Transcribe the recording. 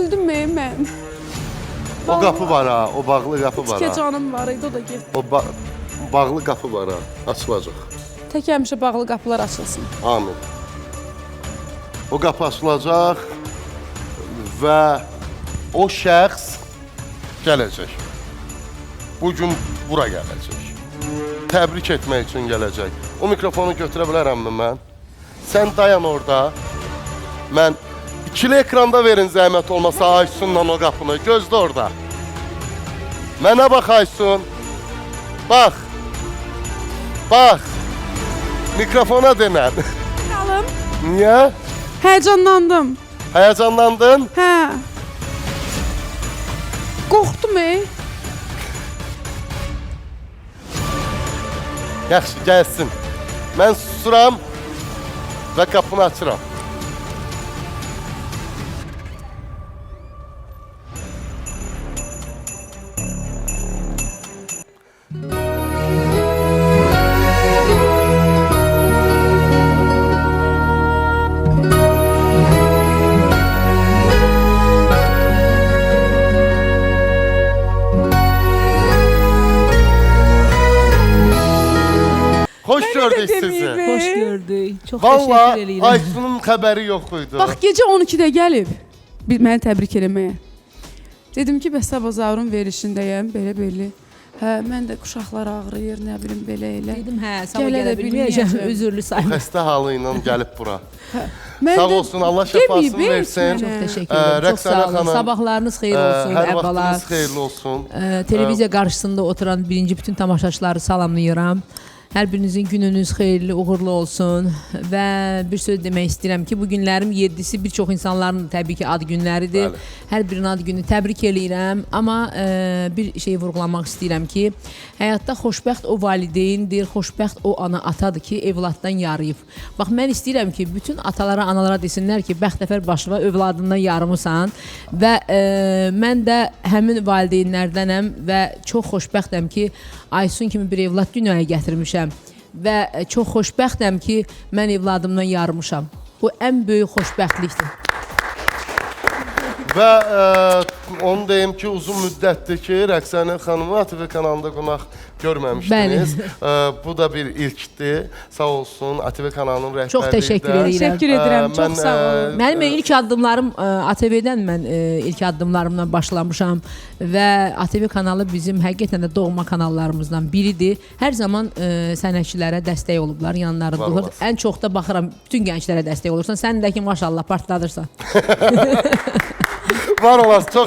Üzüldüm mən. O qapı var ha, o bağlı qapı var Tikə ha. canım var idi, o da getdi. O bağlı qapı var ha, açılacaq. Tək həmişə bağlı qapılar açılsın. Amin. O qapı açılacaq və o şəxs gələcək. Bugün bura gələcək. Təbrik etmək üçün gələcək. O mikrofonu götürə bilərəmmi mən? Sən dayan orada. Mən ikili ekranda verin zəhmət olmasa Aysunla o qapını. Gözlə orada. Mənə bax Aysun. Bax. Bax. Mikrofona denən. Alım. Niyə? Həyəcanlandım. Həyəcanlandın? Hə. Qorxdum. Yaxşı, gəlsin. Mən susuram və qapını açıram. Xoş gördük sizi. Hoş gördük. Çox Valla təşəkkür edirəm. Aysunun xəbəri yox idi. Bax, gecə 12-də gəlib məni təbrik eləməyə. Dedim ki, bəs sabah Zavrun verişindəyəm, belə-belə. Hə, mən də uşaqlar ağrıyır, nə bilim, belə elə. Dedim, hə, sabah Gələ gələ də bilməyəcəm, bilməyəcəm. üzürlü sayma. Xəstə halı ilə gəlib bura. Mən Sağ də olsun, Allah şəfasını deməyib, versin. Çox Hə. təşəkkür edirəm. Çox Rəqsanə sağ olun. xanım, Sabahlarınız xeyir olsun, Hər əvvəla. vaxtınız xeyirli olsun. Televiziya qarşısında oturan birinci bütün tamaşaçıları salamlayıram. Hər birinizin gününüz xeyirli, uğurlu olsun və bir söz demək istəyirəm ki, bu günlərin 7-si bir çox insanların təbii ki, ad günləridir. Bəli. Hər birinin ad günü təbrik eləyirəm, amma bir şey vurğulamaq istəyirəm ki, həyatda xoşbəxt o valideyndir, xoşbəxt o ana atadır ki, evladdan yarıyıb. Bax, mən istəyirəm ki, bütün atalara, analara desinlər ki, bəxtəfər başıva övladından yarımısan və mən də həmin valideynlərdənəm və çox xoşbəxtəm ki, Aysun kimi bir evlad dünyaya gətirmişəm və çox xoşbəxtəm ki, mən evladımdan yarımışam. Bu ən böyük xoşbəxtlikdir. Və onu deyim ki, uzun müddətdir ki, Rəqsanə xanımı ATV kanalında qonaq görməmişdiniz. Bu da bir ilkdir. Sağ olsun, ATV kanalının rəhbərliyi. Çox təşəkkür edirəm. təşəkkür edirəm, çox mən, sağ olun. Mənim ilk addımlarım ATV-dən mən ilk addımlarımla başlamışam və ATV kanalı bizim həqiqətən də doğma kanallarımızdan biridir. Hər zaman sənətçilərə dəstək olublar, yanlarında Var olur. olasın. Ən çox da baxıram, bütün gənclərə dəstək olursan. Sən də ki, maşallah partladırsan. Var olasın, çox